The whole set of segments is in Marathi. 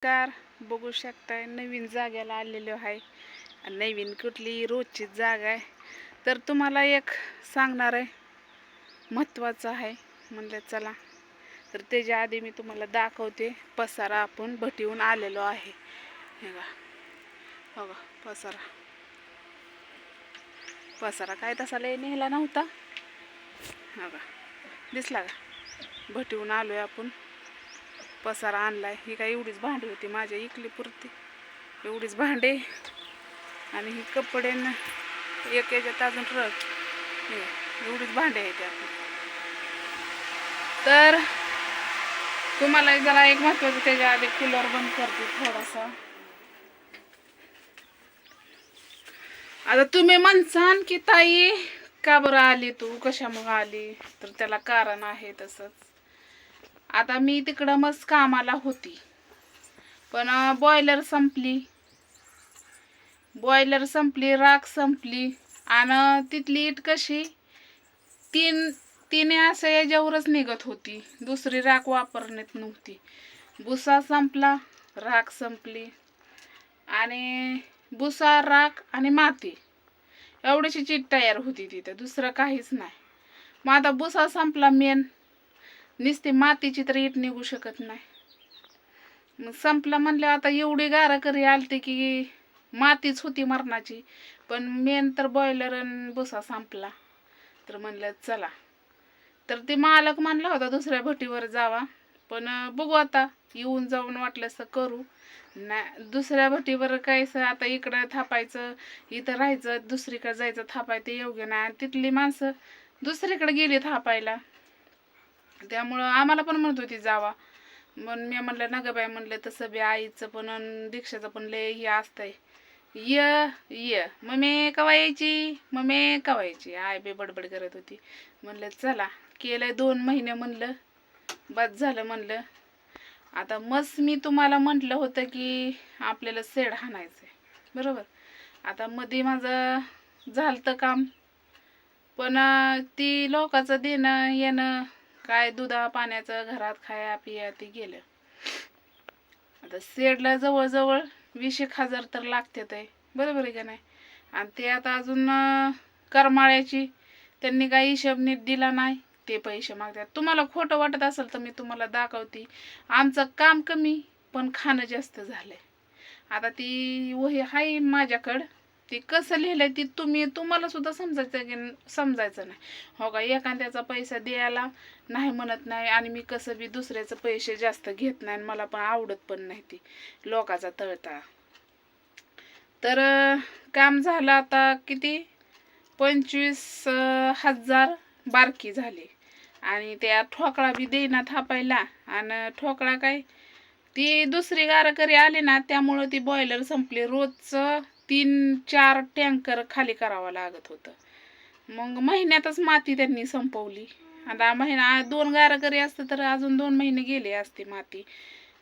कार बघू शकताय नवीन जागेला आलेलो आहे. नवीन कुठली रोजची जागा आहे तर तुम्हाला एक सांगणार आहे, महत्त्वाचं आहे. म्हणलं चला तर त्याच्या आधी मी तुम्हाला दाखवते पसारा. आपण भटीहून आलेलो आहे. हे बघा पसारा. पसारा काय तसा लय नेला नव्हता. बघा दिसला का? भटीहून आलोय आपण. पसारा आणलाय. ही काय एवढीच भांडी होती माझ्या इकली पुरती, एवढीच भांडे. आणि ही कपडे एक याच्यात अजून ट्रक, एवढीच भांडे आहेत आपण. तर तुम्हाला जरा एक महत्वाचं, त्याच्या आधी कूलर बंद करते थोडासा. आता तुम्ही म्हणसान की ताई का बरं आली तू, कशामुळे आली, तर त्याला कारण आहे तसंच. आता मी तिकडं मस्त कामाला होती, पण बॉयलर संपली, राख संपली. आणि तिथली इट कशी तिने असं याच्यावरच निघत होती, दुसरी राख वापरण्यात नव्हती. भुसा संपला, राख संपली, आणि भुसा, राख आणि माती एवढीशी चीट तयार होती तिथं, दुसरं काहीच नाही. मग आता भुसा संपला मेन, नुसती मातीची तर इट निघू शकत नाही. मग संपला म्हणलं आता एवढी गाराकरी आलते की मातीच होती मरणाची, पण मेन तर बॉयलर आणि भुसा संपला. तर म्हणलं चला, तर ते मालक म्हणला होता दुसऱ्या भटीवर जावा, पण बघू आता येऊन जाऊन वाटलंस तर करू. नाही दुसऱ्या भटीवर कायचं आता इकडं थापायचं, इथं राहायचं, दुसरीकडे जायचं थापाय ते योग्य नाही. तिथली माणसं दुसरीकडे गेली थापायला, त्यामुळं आम्हाला पण म्हणत होती जावा. मग मी म्हणलं ना ग बाई, म्हणलं तसं बी आईचं पण दीक्षाचं पण लय हे असतंय. ये मम्मी कवा यायची, आई बी बडबड करत होती. म्हणलं चला, केलंय 2 महिने, म्हणलं बस झालं. म्हणलं आता मस्त मी तुम्हाला म्हटलं होतं की आपल्याला सेड हाणायचं आहे, बरोबर. आता मध्ये माझं झालतं काम, पण ती लोकांचं देणं येणं काय दुधा पाण्याचं घरात खाया पिया ते गेलं. आता सेडला जवळजवळ 20,000 तर लागतात आहे, बरोबर आहे का नाही. आणि ते आता अजून करमाळ्याची त्यांनी काही हिशोब नीट दिला नाही, ते पैसे मागतात. तुम्हाला खोटं वाटत असेल तर मी तुम्हाला दाखवते. आमचं काम कमी पण खाणं जास्त झालंय. आता ती वही आहे माझ्याकडं, ती कसं लिहिलंय ती तुम्हाला सुद्धा समजायचं नाही. हो का, एखाद्याचा पैसा द्यायला नाही म्हणत नाही, आणि मी कसं बी दुसऱ्याचं पैसे जास्त घेत नाही, मला पण आवडत पण नाही ती लोकाचा तळता. तर काम झालं आता किती, 25,000 बारकी झाली. आणि त्या ठोकळा बी देईना थापायला. आणि ठोकळा काय ती दुसरी गारकरी आली ना, त्यामुळं ती बॉयलर संपली. रोजचं 3-4 टँकर खाली करावं लागत होतं. मग महिन्यातच माती त्यांनी संपवली. आता महिना 2 गारकरी असतं तर अजून 2 महिने गेले असते माती.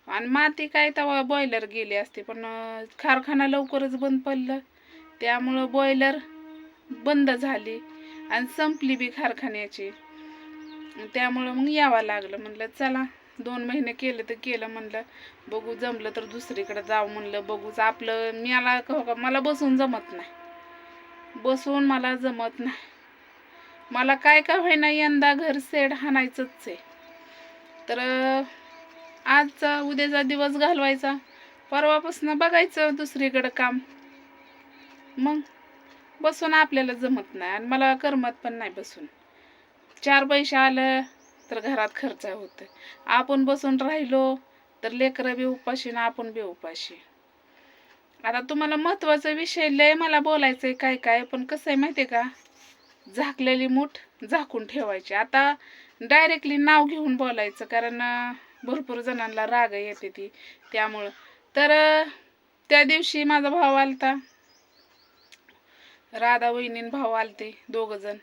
आणि माती काय तेव्हा बॉयलर गेले असते, पण कारखाना लवकरच बंद पडलं, त्यामुळं बॉयलर बंद झाली आणि संपली बी कारखान्याची. त्यामुळं मग यावं लागलं. म्हणलं चला 2 महिने केलं तर केलं, म्हणलं बघू जमलं तर दुसरीकडे जाऊ. म्हणलं बघूच आपलं, मला बसून जमत नाही, मला काय का होईना यंदा घर सेड हाणायचंच आहे. तर आजचा उद्याचा दिवस घालवायचा, परवापासून बघायचं दुसरीकडं काम. मग बसून आपल्याला जमत नाही, आणि मला करमत पण नाही बसून. 4 पैसे आलं तर घरात खर्च होतं. आपण बसून राहिलो तर लेकरं बी उपाशी ना आपण बी उपाशी. आता तुम्हाला महत्त्वाचा विषय लय मला बोलायचं आहे काय, पण कसं आहे माहिती आहे का, झाकलेली मूठ झाकून ठेवायची. आता डायरेक्टली नाव घेऊन बोलायचं, कारण भरपूर जणांना राग येते ती, त्यामुळं. तर त्या दिवशी माझा भाव आलता, राधा वहिनीन भाऊ आलते, 2 जण.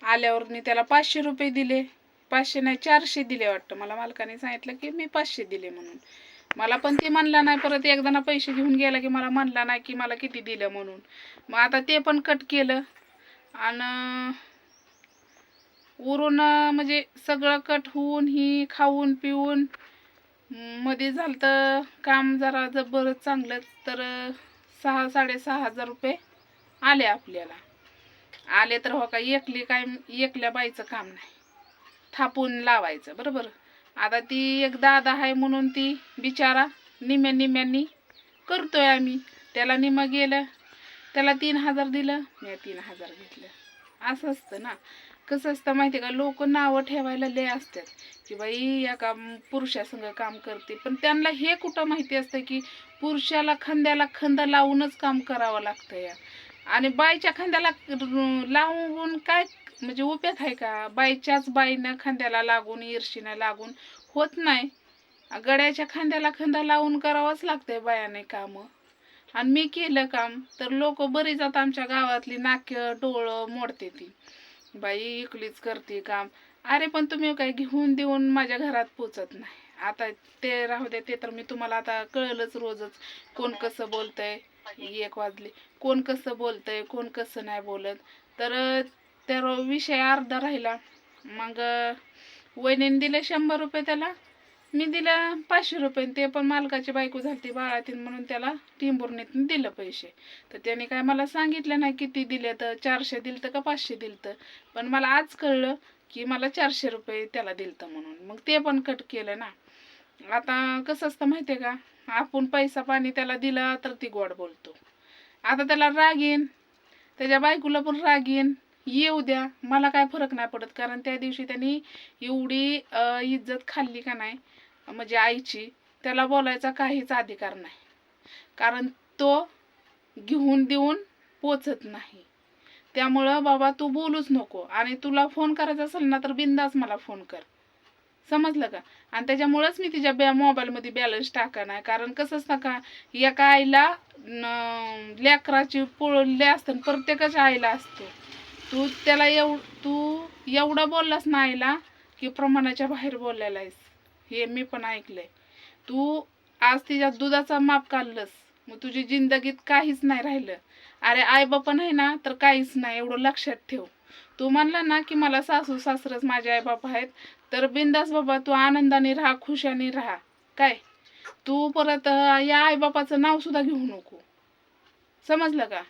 आल्यावर मी त्याला 500 रुपये दिले. 500 नाही 400 दिले वाटतं. मला मालकाने सांगितलं की मी 500 दिले म्हणून. मला पण ते म्हणला नाही. परत एकदा ना पैसे घेऊन गेला की मला म्हणला नाही की मला किती दिलं म्हणून. मग आता ते पण कट केलं, आणि उरून म्हणजे सगळं कट होऊन ही खाऊन पिऊन मध्ये झालं तर काम जरा बरं चांगलंच, तर 6-6.5 हजार रुपये आले आपल्याला. आले तर हो का, एकल्या बाईचं काम नाही, थापून लावायचं बरोबर. आता ती एक दादा आहे म्हणून ती बिचारा निम्यांनी करतोय आम्ही. त्याला निम्म गेलं, त्याला 3,000 दिलं, मी 3,000 घेतलं. असं असतं ना. कसं असतं माहिती आहे का, लोक नावं ठेवायला लय असतात की बाई या पुरुषासंग काम करते, पण त्यांना हे कुठं माहिती असतं की पुरुषाला खांद्याला खंदा लावूनच काम करावं लागतं या. आणि बाईच्या खांद्याला लावून काय म्हणजे उपयोग आहे का? बाईच्याच बाईनं खांद्याला लागून ईर्षीनं लागून होत नाही. गड्याच्या खांद्याला खांदा लावून करावंच लागतंय बायाने कामं. आणि मी केलं काम तर लोक बरीच आता आमच्या गावातली नाक्य डोळं मोडते ती, बाई इकलीच करते काम. अरे पण तुम्ही काय घेऊन देऊन माझ्या घरात पोचत नाही. आता ते राहू दे, ते तर मी तुम्हाला आता कळलंच रोजच, कोण कसं बोलतंय. 1 वाजले, कोण कसं बोलतंय, कोण कसं नाही बोलत. तर त्या विषय अर्धा राहिला. मग वहिनीने दिले 100 रुपये त्याला, मी दिलं 500 रुपये. ते पण मालकाची बायको झाली बाळातीन म्हणून त्याला टिंबुर्णीतून दिलं पैसे. तर त्याने काय मला सांगितलं नाही किती दिले, तर 400 दिलं का 500 दिलं. पण मला आज कळलं की मला 400 रुपये त्याला दिलतं म्हणून. मग ते पण कट केलं ना. आता कसं असतं माहिती आहे का, आपण पैसा पाणी त्याला दिला तर ती गोड बोलतो. आता त्याला राग येईन, त्याच्या बायकोला पण राग येईन, येऊ द्या, मला काय फरक नाही पडत. कारण त्या दिवशी त्यांनी एवढी इज्जत खाल्ली का नाही म्हणजे आईची, त्याला बोलायचा काहीच अधिकार नाही. कारण तो घेऊन देऊन पोचत नाही. त्यामुळं बाबा तू बोलूच नको. आणि तुला फोन करायचा असेल ना तर बिंदास मला फोन कर, समजलं का. आणि त्याच्यामुळंच मी तिच्या मोबाईलमध्ये बॅलन्स टाका नाही. कारण कसं असतं का, एका आईला लेकराची पोळले असतं, प्रत्येकाच्या आईला असतो. तू एवढं बोललास ना आईला की प्रमाणाच्या बाहेर बोललेला आहेस, हे मी पण ऐकलंय. तू आज तिच्या दुधाचा माप काढलंस, मग तुझी जिंदगीत काहीच नाही राहिलं. अरे आई बापा नाही ना तर काहीच नाही, एवढं लक्षात ठेव. तू म्हणला ना की मला सासू सासरच माझे आई बापा आहेत, तर बिंदास बाबा तू आनंदाने राहा, खुशाने राहा. काय तू परत या आई बापाचं नाव सुद्धा घेऊ नको, समजलं का.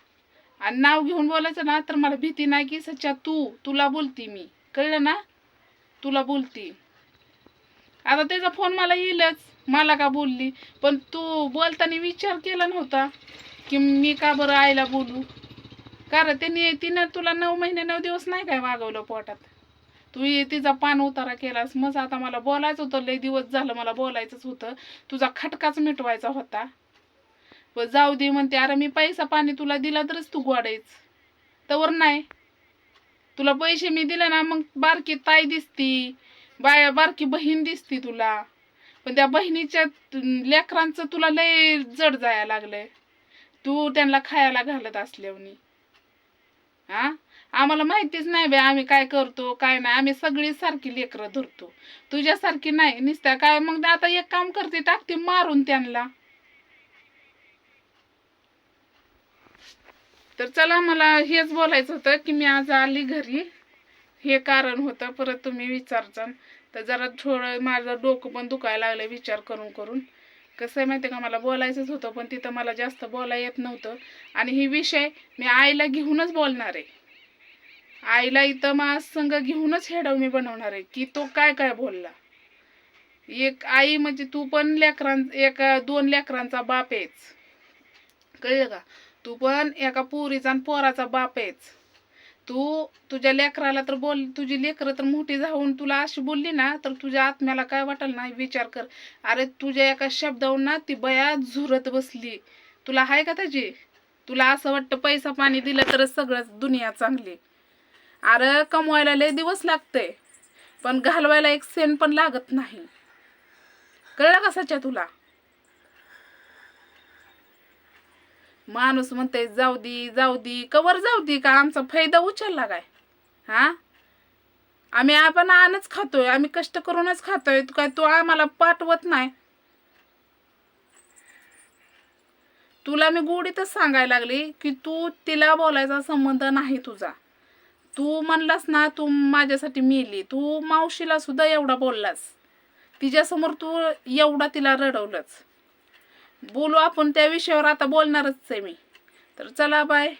आणि नाव घेऊन बोलायचं ना तर मला भीती नाही की सच्चा तुला बोलती मी, कळलं ना, तुला बोलती. आता त्याचा फोन मला येईलच, मला का बोलली. पण तू बोलताना विचार केला नव्हता की मी का बरं आईला बोलू. कारण तिनं तुला 9 महिने 9 दिवस नाही काय वागवलं पोटात. तू तिचा पान उतारा केलास. मग आता मला बोलायचं होतं, लय दिवस झालं मला बोलायचंच होतं, तुझा खटकाच मिटवायचा होता. पण जाऊ दे म्हणते. अरे मी पैसा पाणी तुला दिला तरच तू गोडायच, तवर नाही. तुला पैसे मी दिले ना मग बारकी ताई दिसती, बारकी बहीण दिसती तुला. पण त्या बहिणीच्या लेकरांचं तुला लय जड जायला लागलंय. तू त्यांना खायला घालत असल्यावनी. हा, आम्हाला माहितीच नाही बे आम्ही काय करतो काय नाही. आम्ही सगळी सारखी लेकरं धरतो, तुझ्यासारखी नाही. नुसत्या काय मग आता एक काम करते, टाकते मारून त्यांना. तर चला, मला हेच बोलायचं होतं की मी आज आली घरी, हे कारण होतं. परत तुम्ही विचारता तर जरा थोडं माझं डोकं पण दुखायला लागलं विचार करून करून. कसं आहे माहिती आहे का, मला बोलायचंच होतं पण तिथं मला जास्त बोलायला येत नव्हतं. आणि ही विषय मी आईला घेऊनच बोलणार आहे. आईला इथं माझ संग घेऊनच हेडव मी बनवणार आहे की तो काय काय बोलला. एक आई म्हणजे तू पण एका 2 लेकरांचा बाप आहेच, कळलं का. तू पण एका पुरीचा आणि पोराचा बाप आहेच. तू तुझ्या लेकराला तर तुझी लेकरं तर मोठी जाऊन तुला अशी बोलली ना तर तुझ्या आत्म्याला काय वाटेल ना, विचार कर. अरे तुझ्या एका शब्दावरून ना ती बया झुरत बसली. तुला आहे का त्याची. तुला असं वाटतं पैसा पाणी दिलं तरच सगळं दुनिया चांगली. अरे कमवायला लय दिवस लागते, पण घालवायला एक सेन पण लागत नाही, कळलं का सच्चा तुला. माणूस म्हणते जाऊ दी कवर जाऊ दी का आमचा फायदा उचलला काय. हा, आम्ही आपण आणच खातोय, आम्ही कष्ट करूनच खातोय. काय तू आम्हाला पाठवत नाही. तुला मी गोडीतच सांगायला लागली की तू तिला बोलायचा संबंध नाही तुझा. तू म्हणलास ना तू माझ्यासाठी मेली, तू मावशीला सुद्धा एवढा बोललास तिच्यासमोर तू एवढा तिला रडवलंच. बोलू आपण त्या विषयावर, आता बोलणारच आहे मी. तर चला बाय.